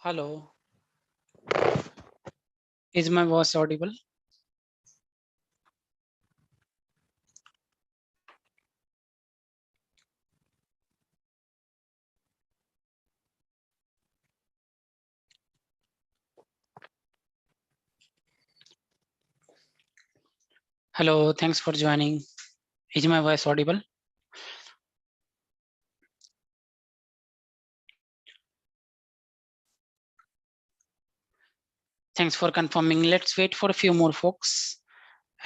Hello, is my voice audible? Hello, thanks for joining. Is my voice audible? Thanks for confirming. Let's wait for a few more folks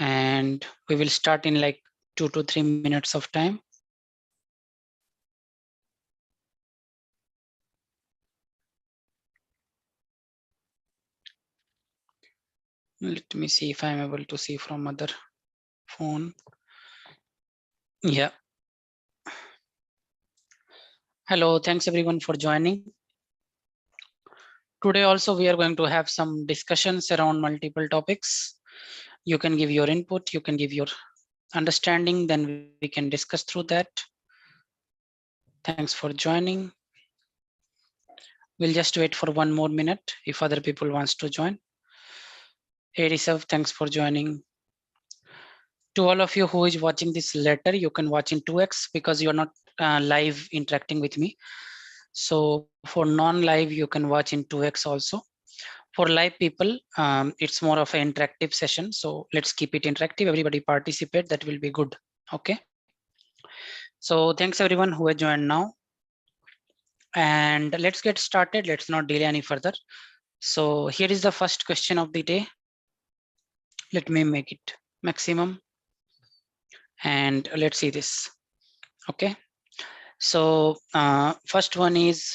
and we will start in like 2 to 3 minutes of time. Let me see if I'm able to see from other phone. Yeah. Hello, thanks everyone for joining. Today also we are going to have some discussions around multiple topics. You can give your input, you can give your understanding, then we can discuss through that. Thanks for joining. We'll just wait for 1 more minute if other people wants to join. Adisav, thanks for joining. To all of you who is watching this later, you can watch in 2x because you're not live interacting with me. So for non-live, you can watch in 2x also. For live people, it's more of an interactive session. So let's keep it interactive. Everybody participate, that will be good. Okay. So thanks everyone who has joined now. And let's get started. Let's not delay any further. So here is the first question of the day. Let me make it maximum. And let's see this. Okay. So first one is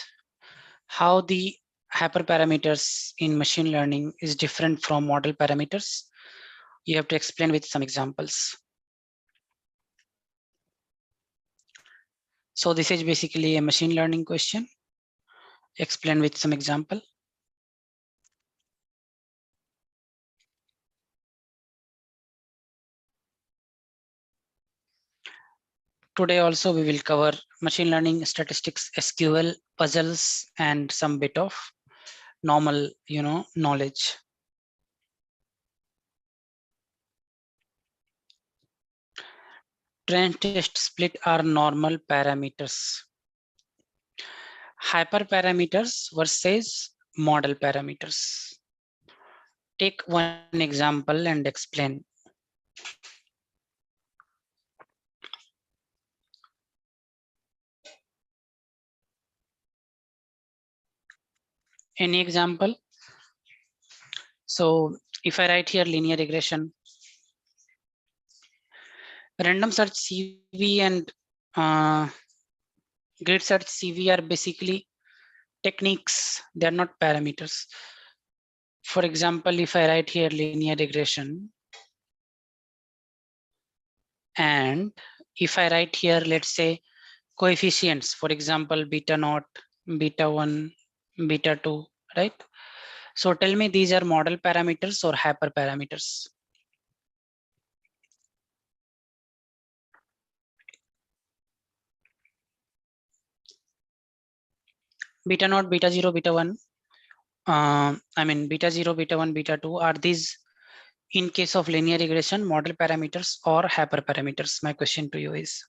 how the hyperparameters in machine learning is different from model parameters. You have to explain with some examples. So this is basically a machine learning question. Explain with some example. Today also we will cover machine learning, statistics, SQL, puzzles, and some bit of normal, knowledge. Trend test split are normal parameters. Hyperparameters versus model parameters. Take one example and explain. Any example? So if I write here linear regression, random search CV and grid search CV are basically techniques. They are not parameters. For example, if I write here linear regression, and if I write here, let's say coefficients, for example, beta naught, beta 1, beta 2, right? So tell me, these are model parameters or hyperparameters? Beta naught, beta 0, beta 1, I mean beta 0, beta 1, beta 2, are these in case of linear regression model parameters or hyperparameters? My question to you is.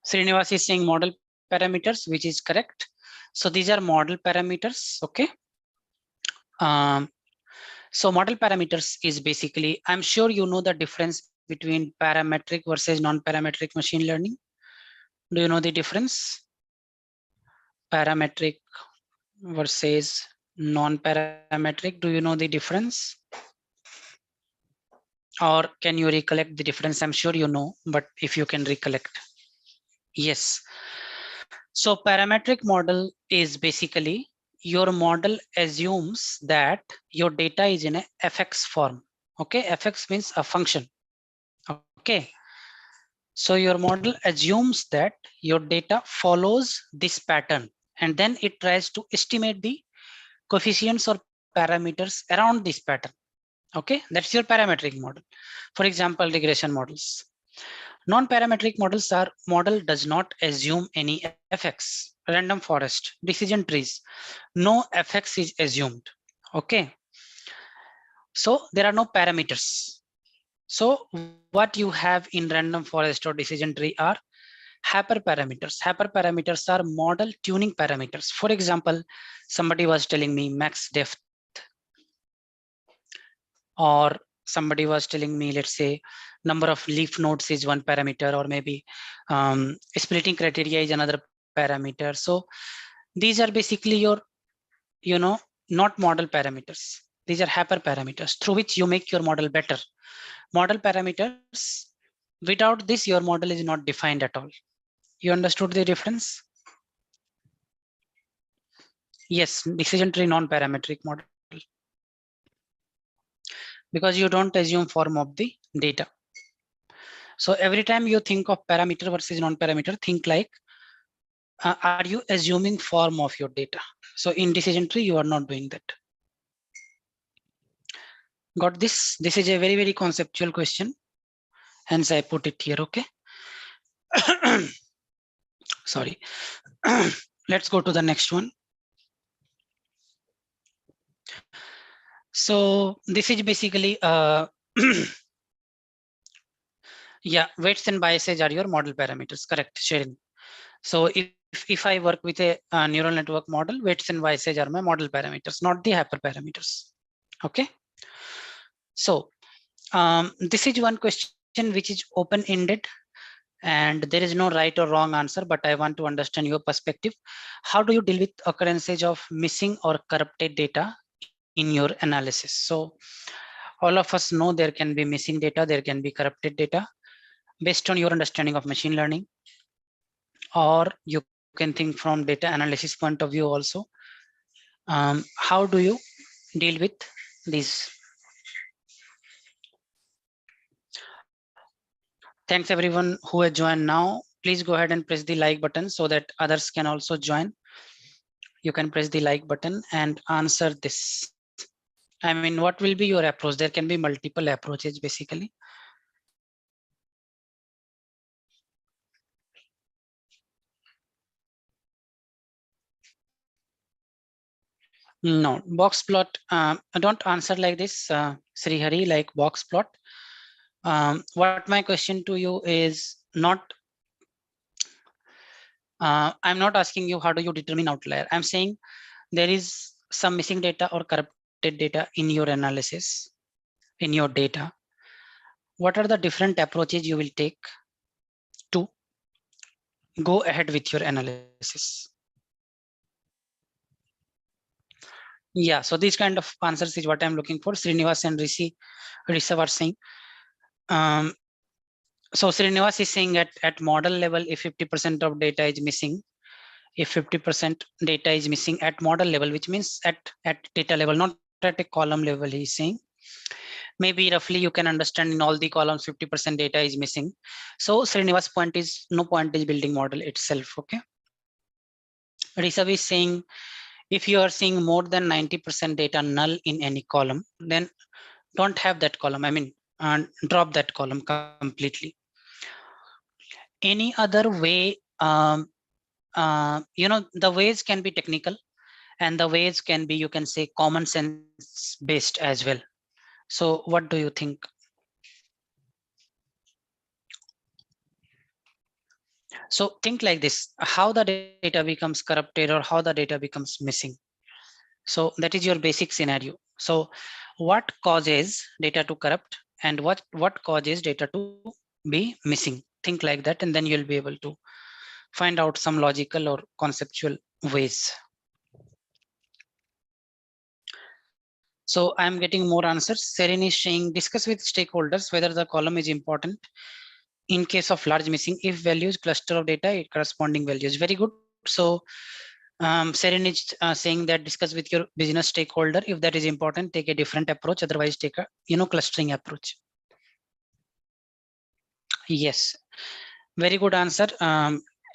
Srinivas is saying model parameters, which is correct. So these are model parameters, okay? So model parameters is basically, I'm sure you know the difference between parametric versus non-parametric machine learning. Do you know the difference? Parametric versus non-parametric. Do you know the difference? Or can you recollect the difference? I'm sure you know, but if you can recollect. Yes. So parametric model is basically your model assumes that your data is in a fx form. Okay, fx means a function. Okay. So your model assumes that your data follows this pattern, and then it tries to estimate the coefficients or parameters around this pattern. Okay, that's your parametric model. For example, regression models. Non-parametric models are model does not assume any fx. random forest, decision trees, no fx is assumed. Okay, so there are no parameters. So what you have in random forest or decision tree are hyperparameters. Hyperparameters are model tuning parameters. For example, somebody was telling me max depth, or somebody was telling me, let's say, number of leaf nodes is one parameter, or maybe splitting criteria is another parameter. So these are basically your, not model parameters. These are hyperparameters through which you make your model better. Model parameters, without this, your model is not defined at all. You understood the difference? Yes, decision tree non-parametric model, because you don't assume form of the data. So every time you think of parameter versus non-parameter, think like, are you assuming form of your data? So in decision tree, you are not doing that. Got this? This is a very, very conceptual question. Hence I put it here, okay? Sorry. Let's go to the next one. So this is basically, yeah, weights and biases are your model parameters, correct, Sharon? So if I work with a neural network model, weights and biases are my model parameters, not the hyperparameters. Okay. So this is one question which is open-ended, and there is no right or wrong answer, but I want to understand your perspective. How do you deal with occurrences of missing or corrupted data in your analysis? So all of us know there can be missing data, there can be corrupted data based on your understanding of machine learning, or you can think from data analysis point of view also. How do you deal with these? Thanks everyone who has joined now. Please go ahead and press the like button so that others can also join. You can press the like button and answer this. I mean, what will be your approach? There can be multiple approaches basically. No, box plot. Don't answer like this, Srihari, like box plot. What my question to you is not, I'm not asking you how do you determine outlier. I'm saying there is some missing data or corrupted data in your analysis, in your data. What are the different approaches you will take to go ahead with your analysis? Yeah, so these kind of answers is what I'm looking for. Srinivas and Risa are saying. So Srinivas is saying at model level, if 50% of data is missing, if 50% data is missing at model level, which means at data level, not at a column level, he's saying. Maybe roughly you can understand in all the columns 50% data is missing. So Srinivas' point is no point is building model itself. Okay. Rishabh is saying if you are seeing more than 90% data null in any column, then don't have that column. I mean, drop that column completely. Any other way, the ways can be technical, and the ways can be, you can say, common sense based as well. So what do you think? So think like this, how the data becomes corrupted or how the data becomes missing. So that is your basic scenario. So what causes data to corrupt, and what causes data to be missing? Think like that, and then you'll be able to find out some logical or conceptual ways. So I'm getting more answers. Seren is saying discuss with stakeholders whether the column is important. In case of large missing, if values cluster of data, corresponding values. Very good. So Seren is saying that discuss with your business stakeholder. If that is important, take a different approach. Otherwise, take a clustering approach. Yes, very good answer,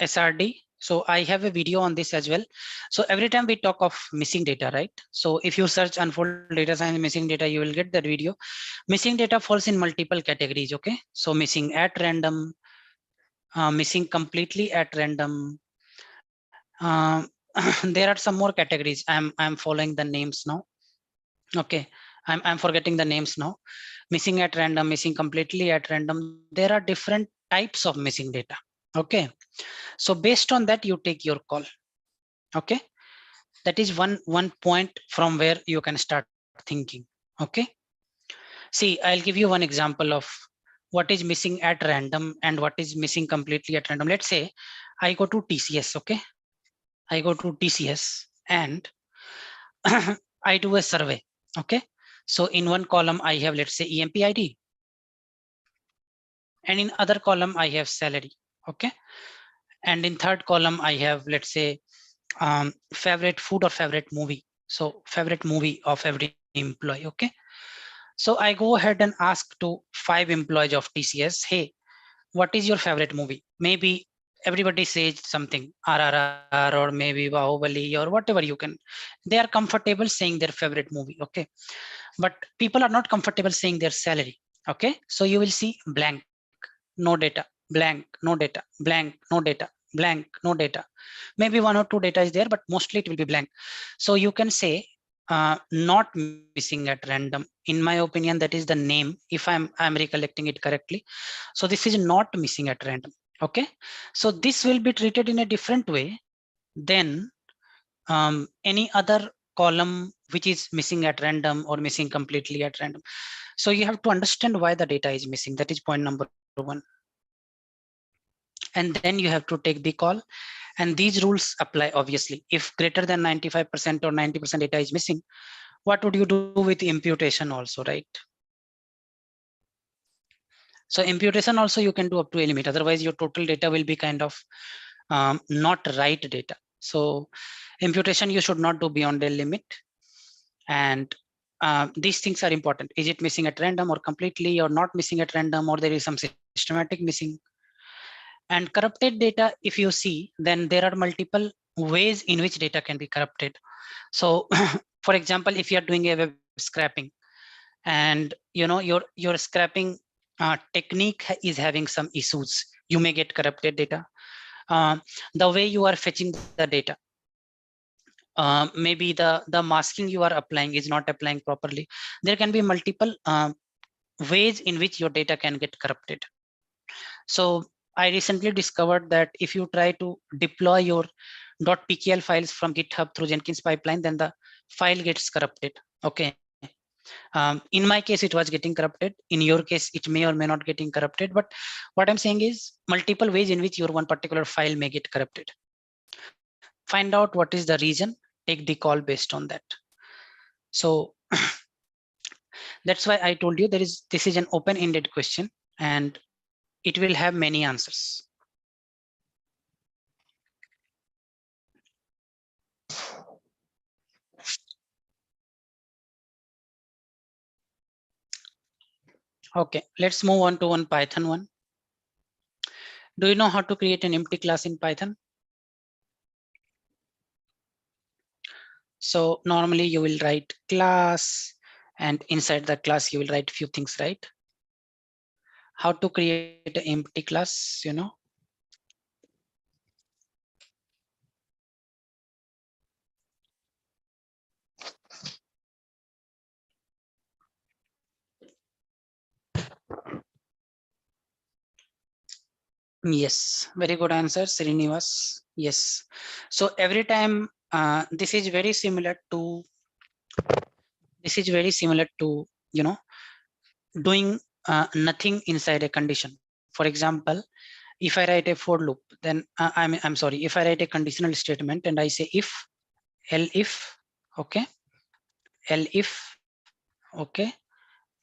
SRD. So I have a video on this as well. So every time we talk of missing data, right? So if you search unfold data science missing data, you will get that video. Missing data falls in multiple categories. Okay, so missing at random, missing completely at random, Um, there are some more categories. I'm following the names now. Okay, I'm forgetting the names now. Missing at random, missing completely at random. There are different types of missing data. Okay, so based on that, you take your call. Okay, that is one point from where you can start thinking. Okay, see, I'll give you one example of what is missing at random and what is missing completely at random. Let's say I go to TCS. Okay, I go to TCS and I do a survey. Okay, so in one column I have, let's say, EMP ID, and in other column I have salary. Okay, and in third column I have, let's say, favorite food or favorite movie. So favorite movie of every employee. Okay, so I go ahead and ask to 5 employees of TCS, hey, what is your favorite movie? Maybe everybody says something, RRR or maybe Bahubali or whatever you can. They are comfortable saying their favorite movie. Okay, but people are not comfortable saying their salary. Okay, so you will see blank, no data, blank, no data, blank, no data, blank, no data. Maybe 1 or 2 data is there, but mostly it will be blank. So you can say not missing at random. In my opinion, that is the name, if I'm recollecting it correctly. So this is not missing at random. Okay, so this will be treated in a different way than any other column which is missing at random or missing completely at random. So you have to understand why the data is missing. That is point number 1. And then you have to take the call. And these rules apply, obviously. If greater than 95% or 90% data is missing, what would you do with imputation also, right? So imputation also you can do up to a limit. Otherwise, your total data will be kind of not right data. So imputation you should not do beyond a limit. And these things are important. Is it missing at random or completely, or not missing at random, or there is some systematic missing? And corrupted data, if you see, then there are multiple ways in which data can be corrupted. So for example, if you are doing a web scraping and your scraping technique is having some issues, you may get corrupted data. The way you are fetching the data, maybe the masking you are applying is not applying properly. There can be multiple ways in which your data can get corrupted. So I recently discovered that if you try to deploy your .pkl files from GitHub through Jenkins pipeline, then the file gets corrupted. Okay. In my case, it was getting corrupted. In your case, it may or may not getting corrupted. But what I'm saying is multiple ways in which your one particular file may get corrupted. Find out what is the reason, take the call based on that. So that's why I told you this is an open-ended question and it will have many answers. Okay, let's move on to one Python one. Do you know how to create an empty class in Python? So normally you will write class, and inside the class you will write few things, right? How to create an empty class, Yes, very good answer, Srinivas. Yes. So every time this is very similar to you know doing nothing inside a condition. For example, if I write a for loop, then I'm sorry, if I write a conditional statement and I say if, elif, okay, elif, okay,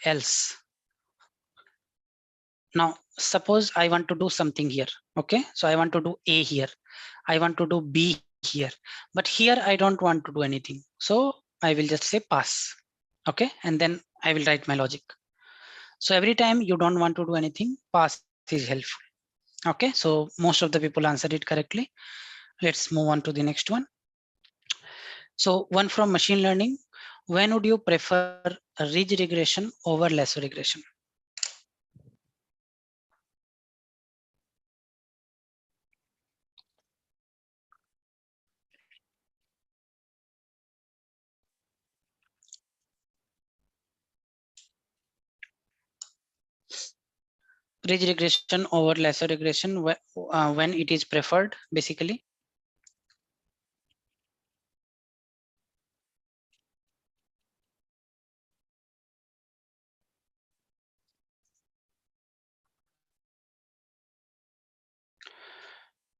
else. Now suppose I want to do something here. Okay, so I want to do A here, I want to do B here, but here I don't want to do anything. So I will just say pass. Okay, and then I will write my logic. So every time you don't want to do anything, pass is helpful. Okay, so most of the people answered it correctly. Let's move on to the next one. So one from machine learning. When would you prefer a ridge regression over lasso regression? ridge regression over lasso regression when it is preferred, basically.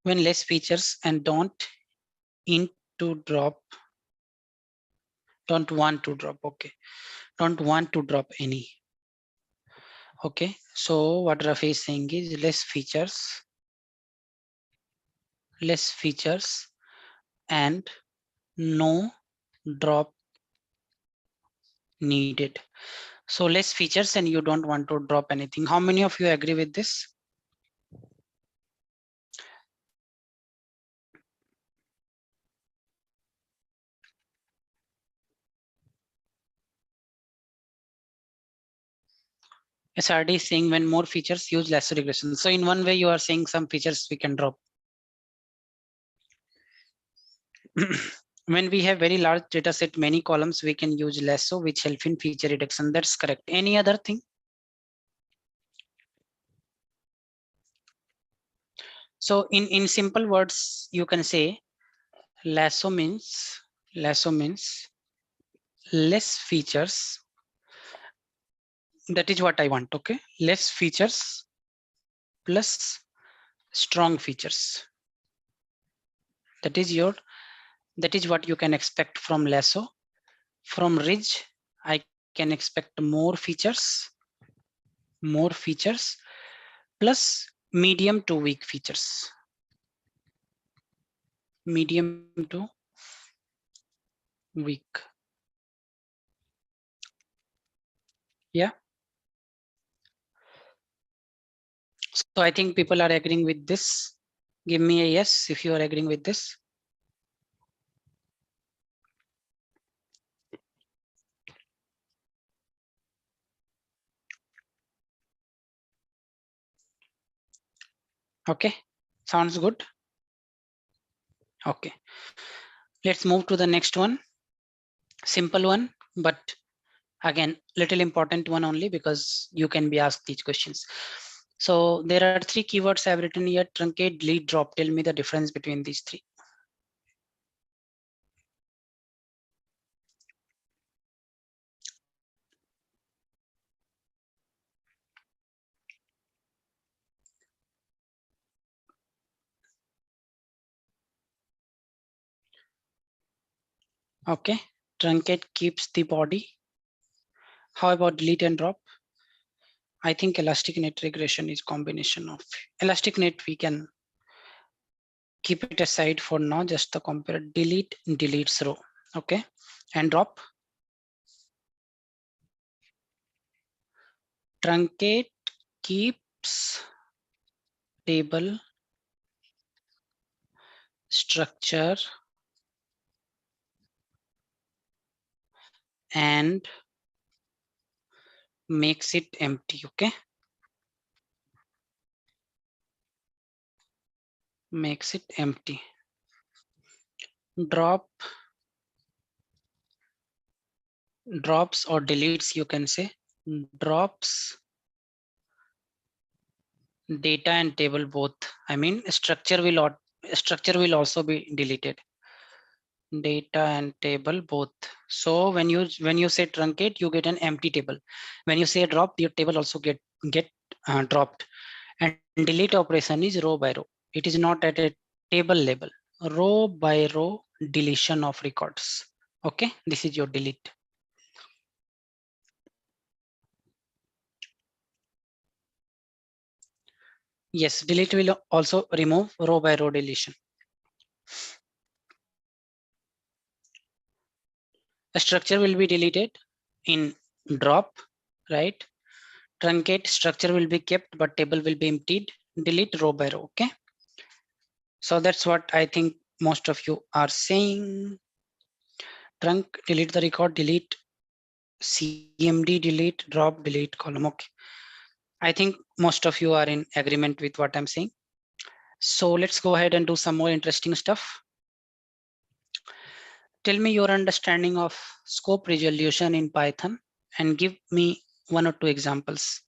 When less features and don't into drop, don't want to drop, okay, don't want to drop any. Okay, so what Rafi is saying is less features and no drop needed. So less features and you don't want to drop anything. How many of you agree with this? SRD is saying when more features use less regression. So in one way you are saying some features we can drop. When we have very large data set, many columns, we can use lasso, which help in feature reduction. That's correct. Any other thing? So in simple words, you can say lasso means less features. That is what I want. Okay, less features plus strong features. That is what you can expect from lasso. From ridge, I can expect more features plus medium to weak features. Medium to weak. Yeah. So I think people are agreeing with this. Give me a yes if you are agreeing with this. Okay, sounds good. Okay, let's move to the next one. Simple one, but again, little important one only because you can be asked these questions. So there are three keywords I've written here: truncate, delete, drop. Tell me the difference between these three. Okay, truncate keeps the body. How about delete and drop? I think elastic net regression is combination of elastic net. We can keep it aside for now, just the compare. Delete deletes row. Okay, and drop. Truncate keeps table structure and makes it empty. Okay, makes it empty. Drop, drops or deletes, you can say. Drops data and table both. I mean structure will also be deleted. Data and table both. So when you say truncate, you get an empty table. When you say drop, your table also get dropped. And delete operation is row by row. It is not at a table level. Row by row deletion of records. Okay, this is your delete. Yes, delete will also remove row by row deletion. A structure will be deleted in drop, right? Truncate, structure will be kept, but table will be emptied. Delete row by row. Okay. So that's what I think most of you are saying. Trunk, delete the record, delete CMD, delete, drop, delete column. Okay. I think most of you are in agreement with what I'm saying. So let's go ahead and do some more interesting stuff. Tell me your understanding of scope resolution in Python and give me one or two examples.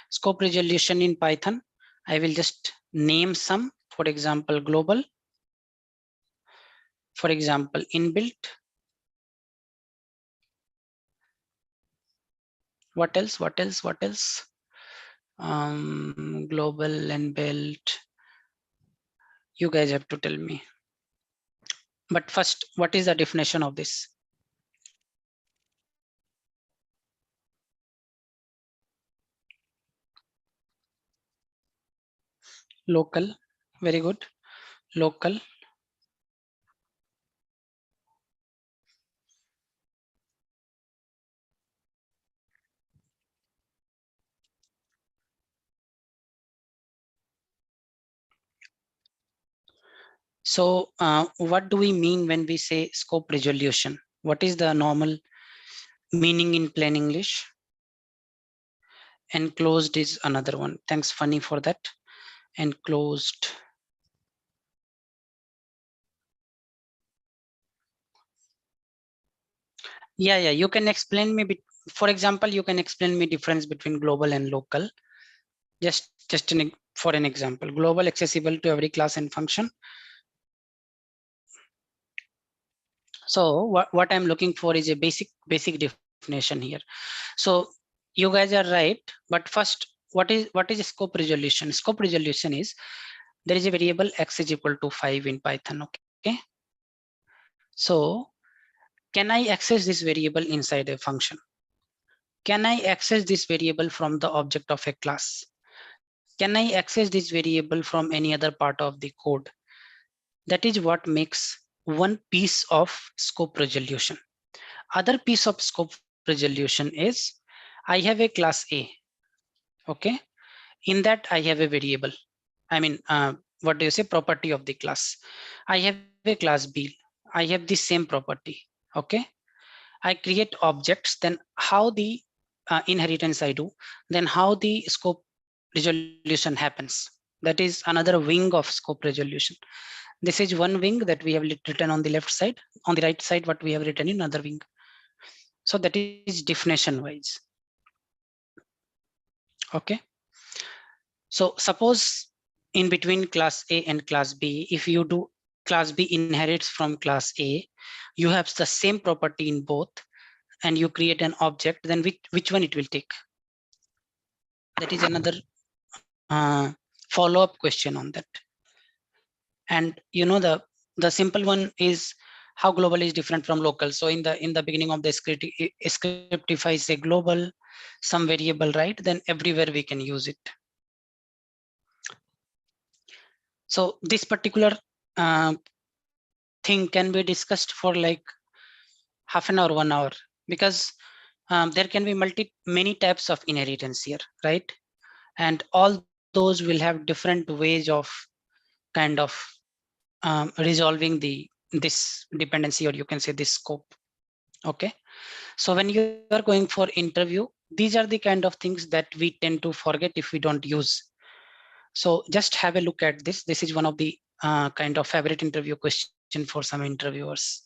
Scope resolution in Python, I will just name some, for example, global, for example, inbuilt. What else? What else? What else? Global and built. You guys have to tell me. But first, what is the definition of this? Local. Very good. Local. So what do we mean when we say scope resolution? What is the normal meaning in plain English? Enclosed is another one. Thanks, Funny, for that. Enclosed. Yeah, you can explain me. For example, you can explain me difference between global and local. Just for an example, global accessible to every class and function. So what I'm looking for is a basic definition here. So you guys are right, but first, what is a scope resolution? Scope resolution is there is a variable x is equal to 5 in Python. Okay. So can I access this variable inside a function? Can I access this variable from the object of a class? Can I access this variable from any other part of the code? That is what makes one piece of scope resolution. Other piece of scope resolution is I have a class A. Okay. In that I have a variable. I mean, what do you say? Property of the class. I have a class B. I have the same property. Okay. I create objects, then how the inheritance I do, then how the scope resolution happens. That is another wing of scope resolution. This is one wing that we have written on the left side. On the right side, what we have written in another wing. So that is definition wise. Okay. So suppose in between class A and class B, if you do class B inherits from class A, you have the same property in both, and you create an object, then which one it will take? That is another follow-up question on that. And you know, the simple one is how global is different from local. So in the beginning of the script, if I say global, some variable, right, then everywhere we can use it. So this particular thing can be discussed for like half an hour, 1 hour, because there can be many types of inheritance here, right? And all those will have different ways of kind of resolving this dependency, or you can say this scope. Okay. So when you are going for interview, these are the kind of things that we tend to forget if we don't use. So just have a look at this. This is one of the kind of favorite interview question for some interviewers.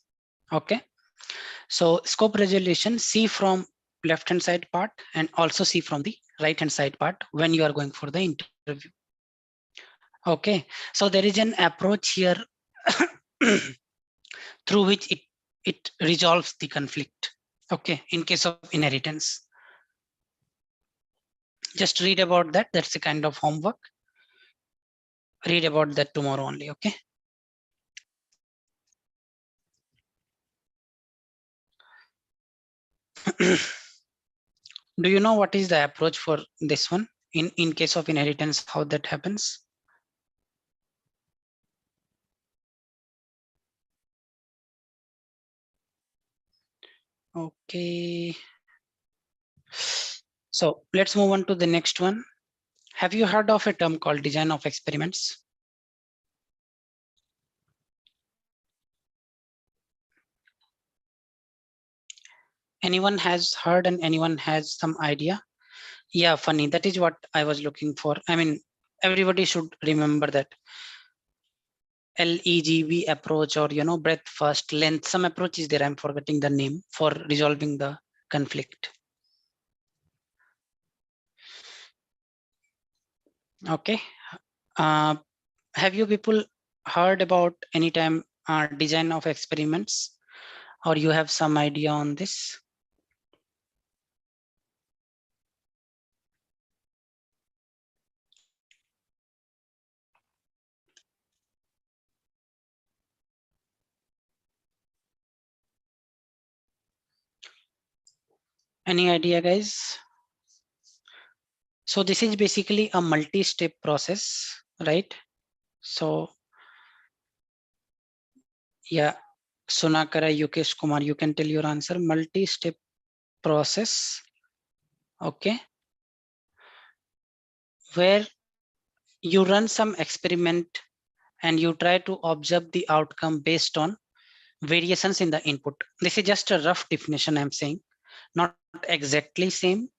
Okay. So scope resolution, see from left hand side part and also see from the right hand side part when you are going for the interview. Okay. So there is an approach here through which it resolves the conflict. Okay. In case of inheritance, just read about that. That's a kind of homework. Read about that tomorrow only. Okay. Do you know what is the approach for this one in case of inheritance, how that happens? Okay. So let's move on to the next one. Have you heard of a term called design of experiments? Anyone has heard and anyone has some idea? Yeah, Funny. That is what I was looking for. I mean, everybody should remember that LEGB approach, or breadth first, length. Some approach is there. I'm forgetting the name for resolving the conflict. Okay. Uh, have you people heard about any time design of experiments, or you have some idea on this? Any idea, guys? So this is basically a multi-step process, right? So yeah, Sunakara, Yukesh Kumar, you can tell your answer. Multi-step process, okay, where you run some experiment and you try to observe the outcome based on variations in the input. This is just a rough definition I'm saying, not exactly same,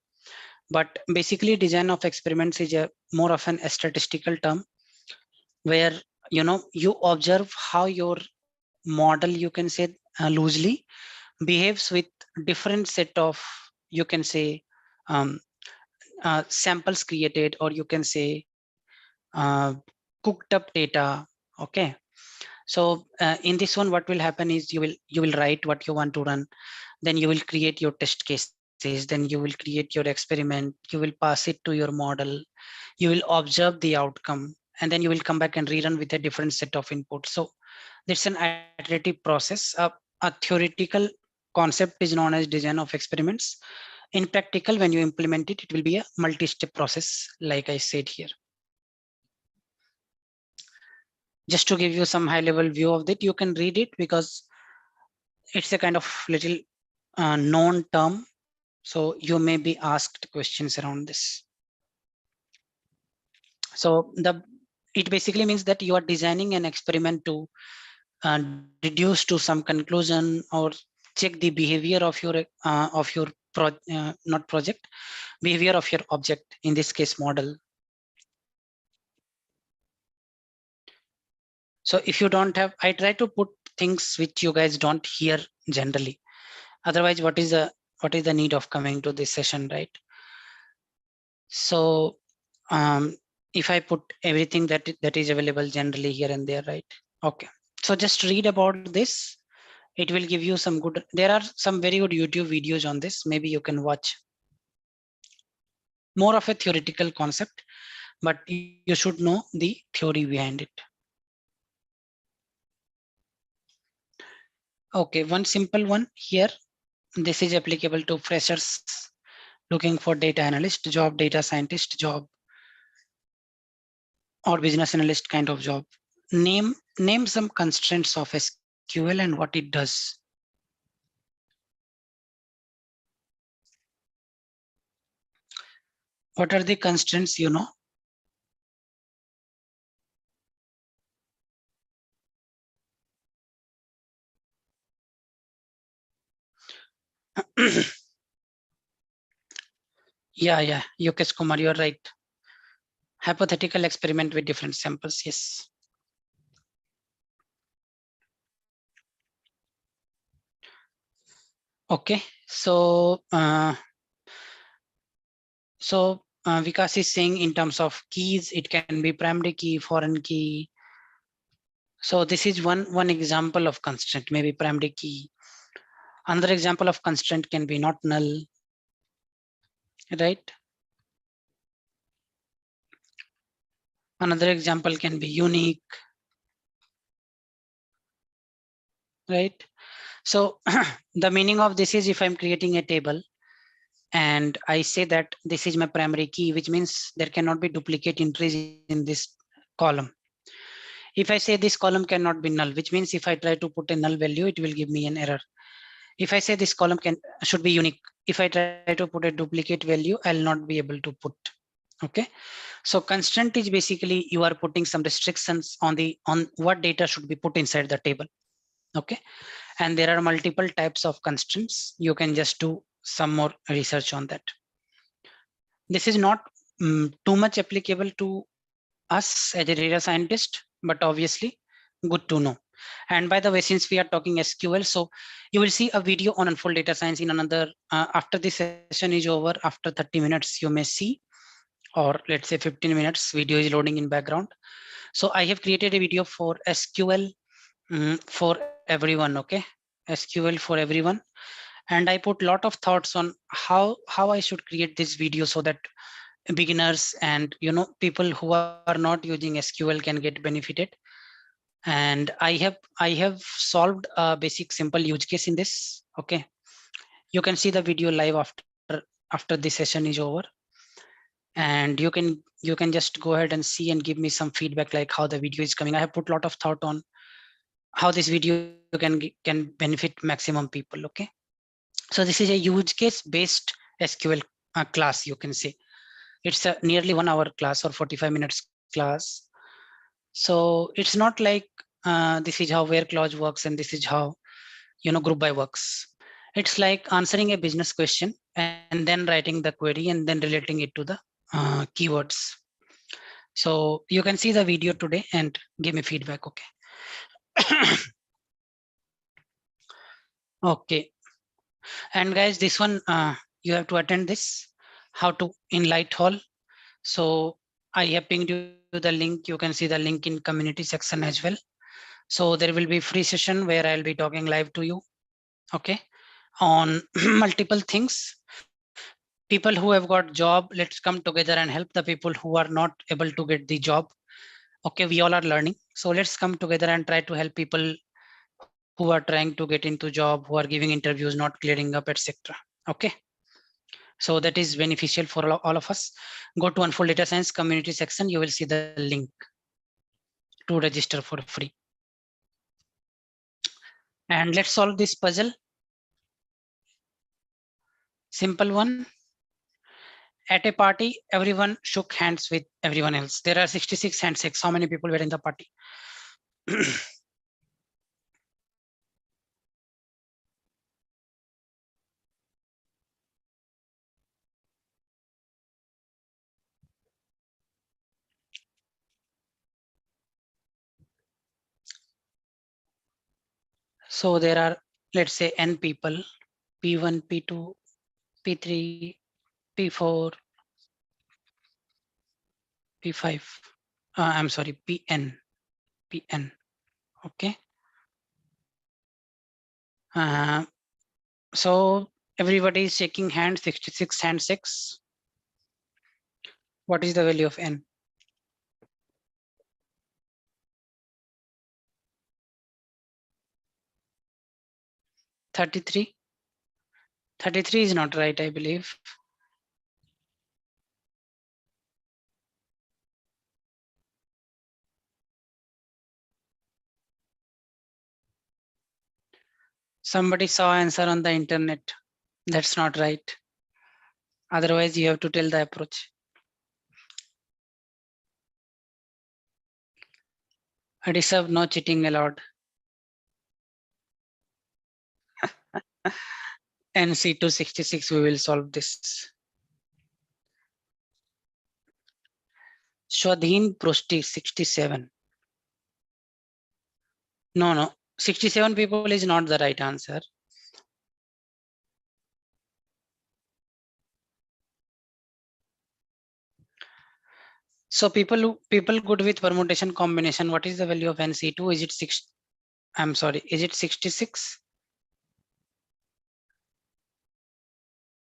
but basically design of experiments is a more often a statistical term where you observe how your model, you can say loosely, behaves with different set of, you can say, um, samples created, or you can say uh, cooked up data. Okay, so in this one what will happen is you will write what you want to run, then you will create your test cases, then you will create your experiment, you will pass it to your model, you will observe the outcome, and then you will come back and rerun with a different set of inputs. So it's an iterative process. A theoretical concept is known as design of experiments. In practical, when you implement it, it will be a multi-step process, like I said here. Just to give you some high-level view of that, you can read it because it's a kind of little known term. So you may be asked questions around this. So it basically means that you are designing an experiment to reduce to some conclusion or check the behavior of your not project, behavior of your object, in this case model. So if you don't have, I try to put things which you guys don't hear generally. Otherwise, what is the need of coming to this session, right? So if I put everything that is available generally here and there, right? Okay. So just read about this. It will give you some good, there are some very good YouTube videos on this. Maybe you can watch. More of a theoretical concept, but you should know the theory behind it. Okay, one simple one here. This is applicable to freshers looking for data analyst job, data scientist job, or business analyst kind of job. Name some constraints of SQL and what it does. What are the constraints, Yeah, Yokesh Kumar, you're right. Hypothetical experiment with different samples, yes. Okay, so Vikas is saying in terms of keys, it can be primary key, foreign key. So this is one example of constraint, maybe primary key. Another example of constraint can be not null, right? Another example can be unique, right? So the meaning of this is if I'm creating a table and I say that this is my primary key, which means there cannot be duplicate entries in this column. If I say this column cannot be null, which means if I try to put a null value, it will give me an error. If I say this column should be unique, if I try to put a duplicate value, I'll not be able to put. Okay, so constraint is basically you are putting some restrictions on what data should be put inside the table. Okay, and there are multiple types of constraints. You can just do some more research on that. This is not too much applicable to us as a data scientist, but obviously good to know. And by the way, since we are talking SQL, so you will see a video on unfold data science in another, after this session is over, after 30 minutes, you may see or let's say 15 minutes, video is loading in background. So I have created a video for SQL for everyone. Okay, SQL for everyone. And I put a lot of thoughts on how I should create this video so that beginners and people who are not using SQL can get benefited. And I have solved a basic simple use case in this. Okay, you can see the video live after this session is over, and you can just go ahead and see and give me some feedback like how the video is coming. I have put a lot of thought on how this video can benefit maximum people. Okay, so this is a use case based SQL class, you can say. It's a nearly 1 hour class or 45 minutes class. So it's not like this is how where clause works and this is how group by works. It's like answering a business question and then writing the query and then relating it to the keywords. So you can see the video today and give me feedback. Okay. Okay, and guys, this one you have to attend this, how to in light hall. So I have pinged you the link. You can see the link in community section as well. So there will be free session where I'll be talking live to you. Okay, on multiple things. People who have got job, let's come together and help the people who are not able to get the job. Okay, we all are learning. So let's come together and try to help people who are trying to get into job, who are giving interviews, not clearing up, etc. Okay. So that is beneficial for all of us. Go to Unfold Data Science community section. You will see the link to register for free. And let's solve this puzzle. Simple one. At a party, everyone shook hands with everyone else. There are 66 handshakes. How many people were in the party? So there are, let's say, n people, P1, P2, P3, P4, P5. I'm sorry, PN. Okay. Uh, so everybody is shaking hands, 66 handshakes. What is the value of n? 33. 33 is not right, I believe. Somebody saw answer on the internet. That's not right. Otherwise, you have to tell the approach. I deserve no cheating allowed. NC266, we will solve this. Swadhin Prosti, 67. No. 67 people is not the right answer. So people good with permutation combination. What is the value of NC2? Is it 6? I'm sorry. Is it 66?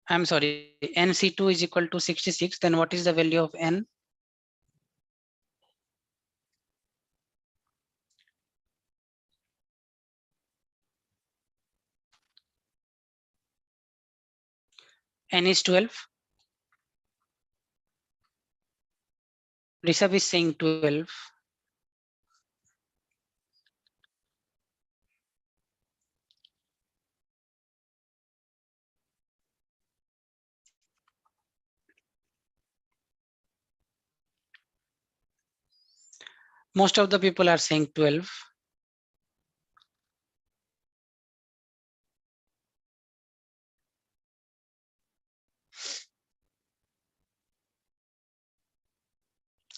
I'm sorry. NC2 is equal to 66. Then what is the value of N? N is 12. Rishabh is saying 12. Most of the people are saying 12.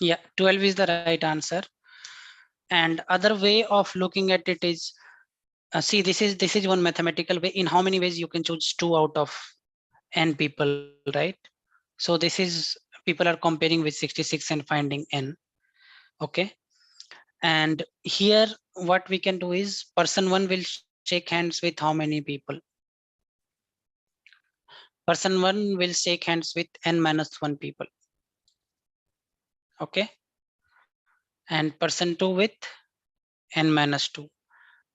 Yeah, 12 is the right answer. And other way of looking at it is, see, this is one mathematical way. In how many ways you can choose 2 out of n people, right? So this is people are comparing with 66 and finding n. Okay, and here what we can do is person one will shake hands with how many people? Person one will shake hands with n minus 1 people. Okay, and person two with n minus 2,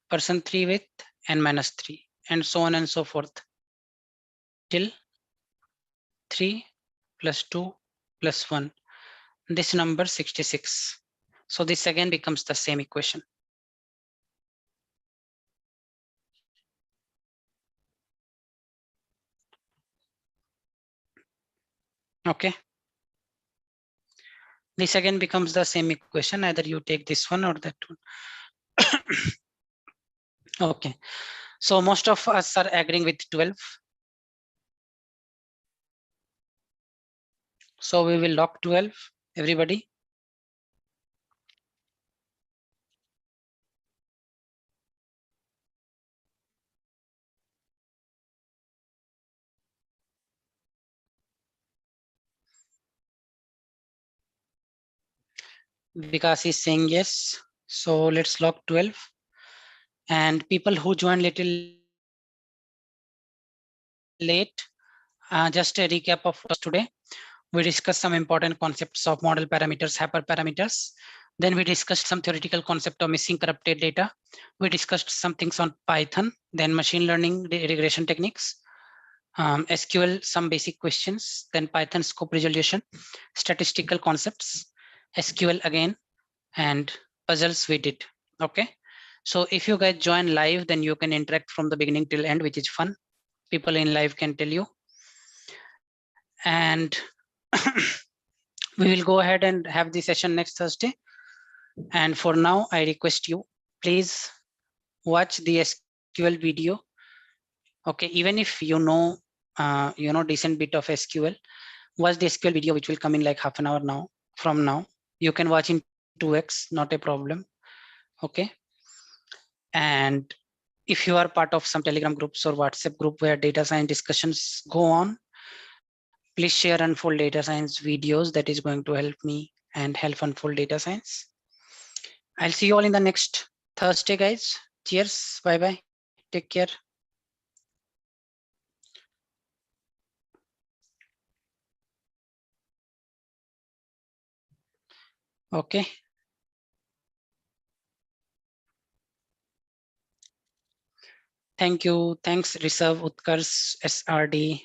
person three with n minus 3, and so on and so forth till 3 plus 2 plus 1. This number 66. So this again becomes the same equation. Okay. This again becomes the same equation. Either you take this one or that one. Okay. So most of us are agreeing with 12. So we will lock 12, everybody. Vikas is saying yes. So let's lock 12. And people who joined little late, just a recap of today. We discussed some important concepts of model parameters, hyperparameters. Then we discussed some theoretical concept of missing corrupted data. We discussed some things on Python, then machine learning regression techniques, SQL, some basic questions, then Python scope resolution, statistical concepts, SQL again, and puzzles we did. Okay. So if you guys join live, then you can interact from the beginning till end, which is fun. People in live can tell you. And we will go ahead and have the session next Thursday. And for now, I request you, please watch the SQL video. Okay, even if decent bit of SQL, watch the SQL video, which will come in like half an hour now from now. You can watch in 2x, not a problem. Okay. And if you are part of some Telegram groups or WhatsApp group where data science discussions go on, please share Unfold Data Science videos. That is going to help me and help Unfold Data Science. I'll see you all in the next Thursday, guys. Cheers. Bye bye. Take care. Okay. Thank you. Thanks, Rishabh, Utkarsh, SRD.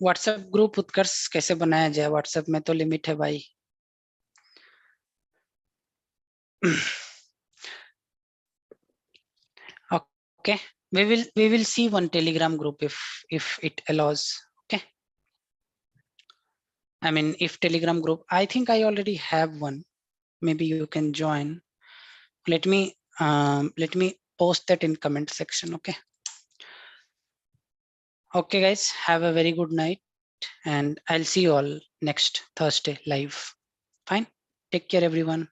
WhatsApp group Utkarsh कैसे बनाया जाए? WhatsApp में तो limit है भाई. Okay, we will see one Telegram group if it allows. Okay. I mean, if Telegram group, I think I already have one. Maybe you can join. Let me post that in comment section. Okay. Okay, guys, have a very good night, and I'll see you all next Thursday live. Fine. Take care, everyone.